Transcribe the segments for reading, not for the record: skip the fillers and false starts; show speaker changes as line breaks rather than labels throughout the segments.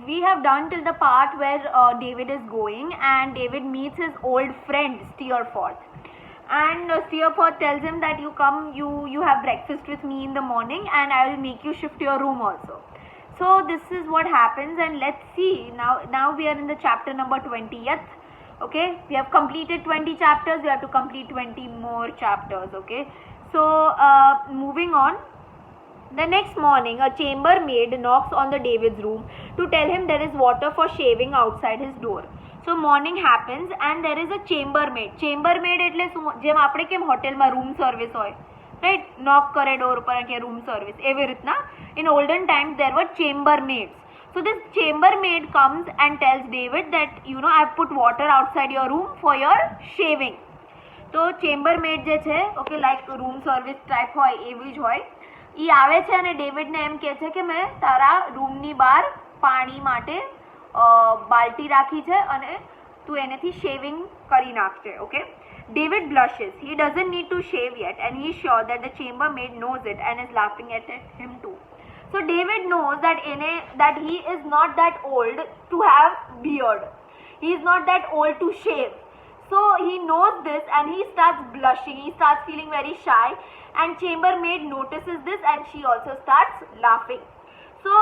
we have done till the part where David is going and David meets his old friend Steerforth. And Steerforth tells him that you have breakfast with me in the morning and I will make you shift your room also. So this is what happens, and let's see. Now we are in the chapter number 20th. Okay, we have completed 20 chapters. We have to complete 20 more chapters. Okay, so moving on. The next morning, a chambermaid knocks on the David's room to tell him there is water for shaving outside his door. So morning happens and there is a chambermaid. Chambermaid એટલે જેમ આપણે કેમ હોટેલમાં room service હોય, right? Knock કરે door પર કે room service. એવી રીતના in olden times there were chambermaids. So this chambermaid comes and tells David that I've put water outside your room for your shaving. તો chambermaid જે છે, okay, like room service type હોય એવી જ હોય. એ આવે છે અને ડેવિડને એમ કહે છે કે મેં તારા રૂમની બહાર પાણી માટે બાલટી રાખી છે અને તું એનેથી શેવિંગ કરી નાખજે. Okay, David blushes. He doesn't need to shave yet and he's sure that the chambermaid knows it and is laughing at him too. So David knows that he is not that old to have beard. He is not that old to shave. So he knows this and he starts blushing. He starts feeling very shy. And chambermaid notices this and she also starts laughing. So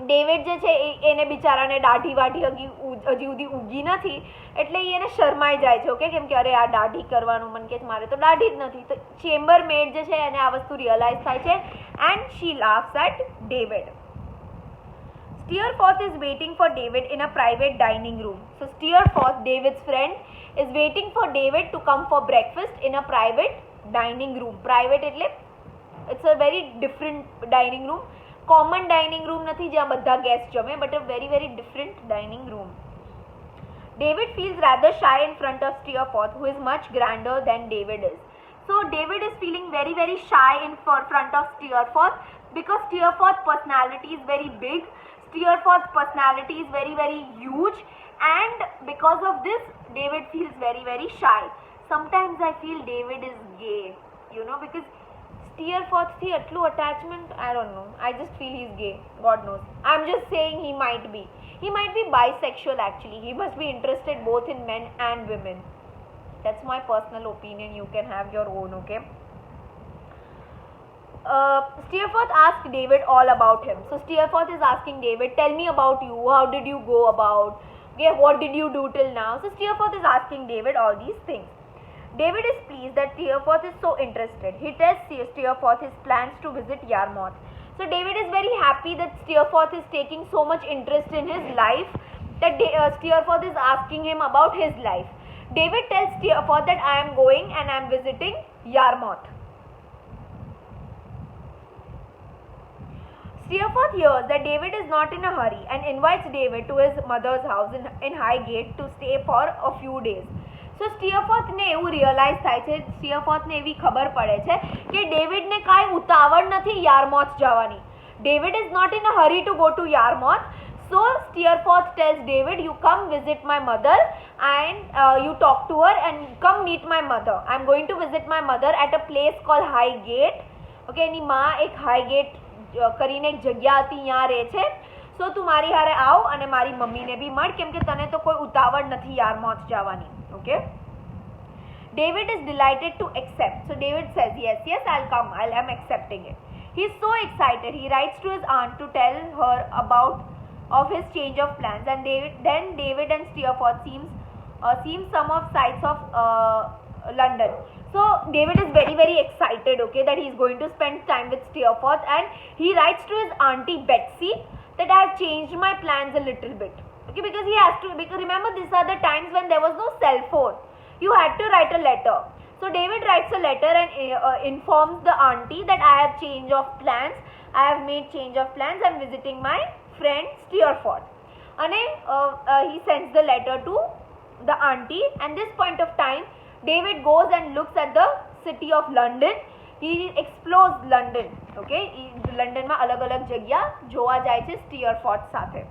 David જે છે એને બિચારાને દાઢી વાઢી હજી સુધી ઉગી નથી એટલે એને શરમાઈ જાય છે. ઓકે, કેમ કે અરે આ દાઢી કરવાનું મન કે મારે તો દાઢી જ નથી. તો ચેમ્બરમેડ જે છે એને આ વસ્તુ રિયલાઇઝ થાય છે and she laughs at David. Steerforth is waiting for David in a private dining room. So Steerforth, David's friend, is waiting for David to come for breakfast in a private dining room. Private એટલે it's a very different dining room. Common dining room નથી જ્યાં બધા guests જમે, but a very very different dining room. David feels rather shy in front of Steerforth, who is much grander than David is. So David is feeling very very shy in front of Steerforth because Steerforth's personality is very big. Steerforth's personality is very very huge, and because of this David feels very very shy. Sometimes I feel David is gay, because Steerforth thi atlu attachment, I don't know. I just feel he's gay. God knows. I'm just saying he might be. He might be bisexual actually. He must be interested both in men and women. That's my personal opinion. You can have your own, okay? Steerforth asks David all about him. So Steerforth is asking David, tell me about you. How did you go about? Okay, what did you do till now? So Steerforth is asking David all these things. David is pleased that Steerforth is so interested. He tells Steerforth his plans to visit Yarmouth. So David is very happy that Steerforth is taking so much interest in his life that Steerforth is asking him about his life. David tells Steerforth that I am going and I am visiting Yarmouth. Steerforth hears that David is not in a hurry and invites David to his mother's house in Highgate to stay for a few days. So Steerforth ને એવું realise થાય છે, Steerforth ને એવી ખબર પડે છે કે ડેવિડ ને કાંઈ ઉતાવળ નથી યારમોથ જવાની. David is not in a hurry to go to Yarmouth. So Steerforth tells David, you come visit my mother and you talk to her and come meet my mother. I'm going to visit my mother at a place called Highgate. Okay, એની માં એક Highgate કરીને એક જગ્યા હતી, ત્યાં રહે છે. So તું મારી હારે આવ અને મારી મમ્મીને બી મળ કેમ કે તને તો કોઈ ઉતાવળ નથી યારમોથ જવાની. Okay, David is delighted to accept. So David says, yes, I'll come. I'm accepting it. He's so excited. He writes to his aunt to tell her of his change of plans. And then David and Steerforth seems some of sights of London. So David is very very excited, okay, that he's going to spend time with Steerforth, and he writes to his auntie Betsy that I have changed my plans a little bit. Okay, because he has to, because remember these are the times when there was no cell phone. You had to write a letter. So David writes a letter and informs the auntie that I have change of plans. I have made change of plans. I'm visiting my friend Steerforth. And he sends the letter to the auntie. And this point of time, David goes and looks at the city of London. He explores London. Okay, London માં અલગ અલગ જગ્યા જોવા જાય છે Steerforth સાથે.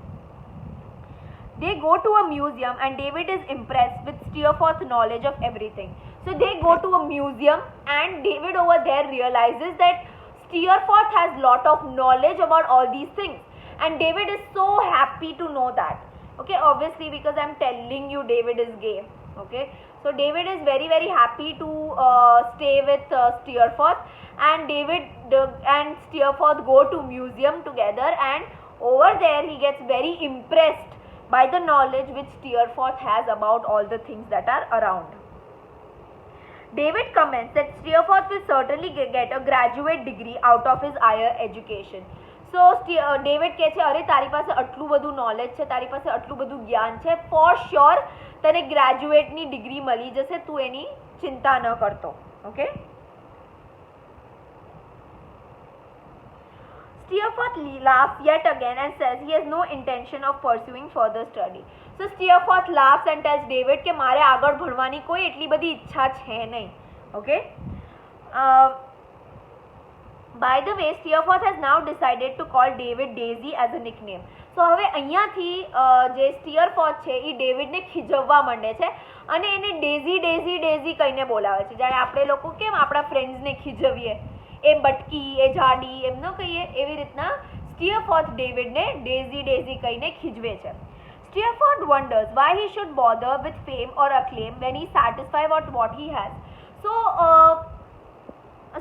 They go to a museum and David is impressed with Steerforth's knowledge of everything. So they go to a museum and David over there realizes that Steerforth has lot of knowledge about all these things. and David is so happy to know that. Okay, obviously because I'm telling you David is gay. Okay, so David is very very happy to stay with Steerforth, and and Steerforth go to museum together, and over there he gets very impressed by the knowledge which Steerforth has about all the things that are around. David comments that Steerforth will certainly get a graduate degree out of his higher education. So David કહે છે અરે તારી પાસે આટલું બધું knowledge છે, તારી પાસે આટલું બધું જ્ઞાન છે, ફોર શ્યોર તને ગ્રેજ્યુએટની ડિગ્રી મળી જશે, તું એની ચિંતા ન કરતો. Okay, Steerforth laughs yet again and says he has no intention of pursuing further study. So Steerforth laughs and tells David કે મારે આગળ ભણવાની કોઈ એટલી બધી ઈચ્છા છે નહીં. Okay. By the way, Steerforth has now decided to call David Daisy as a nickname. So હવે અહીંયાથી જે Steerforth છે એ ડેવિડને ખીજવવા માંડે છે અને એને ડેઝી ડેઝી ડેઝી કહીને બોલાવે છે. જાણે આપણે લોકો કેમ આપણા ફ્રેન્ડ્સને ખીજવીએ, એ બટકી, એ જાડી એમ ન કહીએ, એવી રીતના Steerforth ડેવિડને ડેઝી ડેઝી કહીને ખીજવે છે. Steerforth wonders why he should bother with fame or acclaim when he is satisfied with what he has. So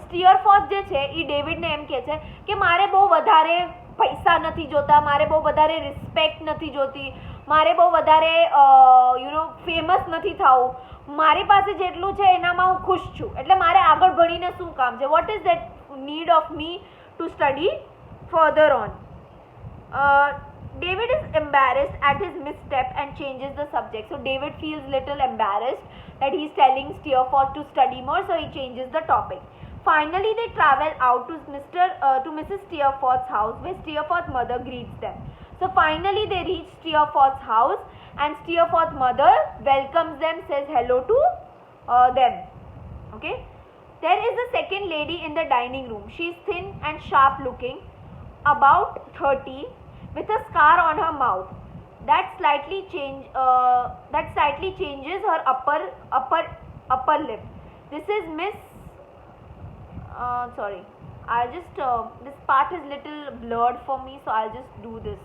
Steerforth જે છે એ ડેવિડને એમ કહે છે કે મારે બહુ વધારે પૈસા નથી જોતા, મારે બહુ વધારે રિસ્પેક્ટ નથી જોતી, મારે બહુ વધારે ફેમસ નથી થવું, મારી પાસે જેટલું છે એનામાં હું ખુશ છું, એટલે મારે આગળ ભણીને શું કામ છે? What is that need of me to study further on? David is embarrassed at his misstep and changes the subject. So David feels little embarrassed that he is telling Steerforth to study more, so he changes the topic. Finally, they travel out to Mrs. Steerforth's house, where Steerforth's mother greets them. So finally, they reach Steerforth's house, and Steerforth's mother welcomes them, says hello to them. Okay. There is a second lady in the dining room. She is thin and sharp looking, about 30, with a scar on her mouth that slightly changes her upper lip. This is Miss. Sorry, I'll just this part is little blurred for me, so I'll just do this.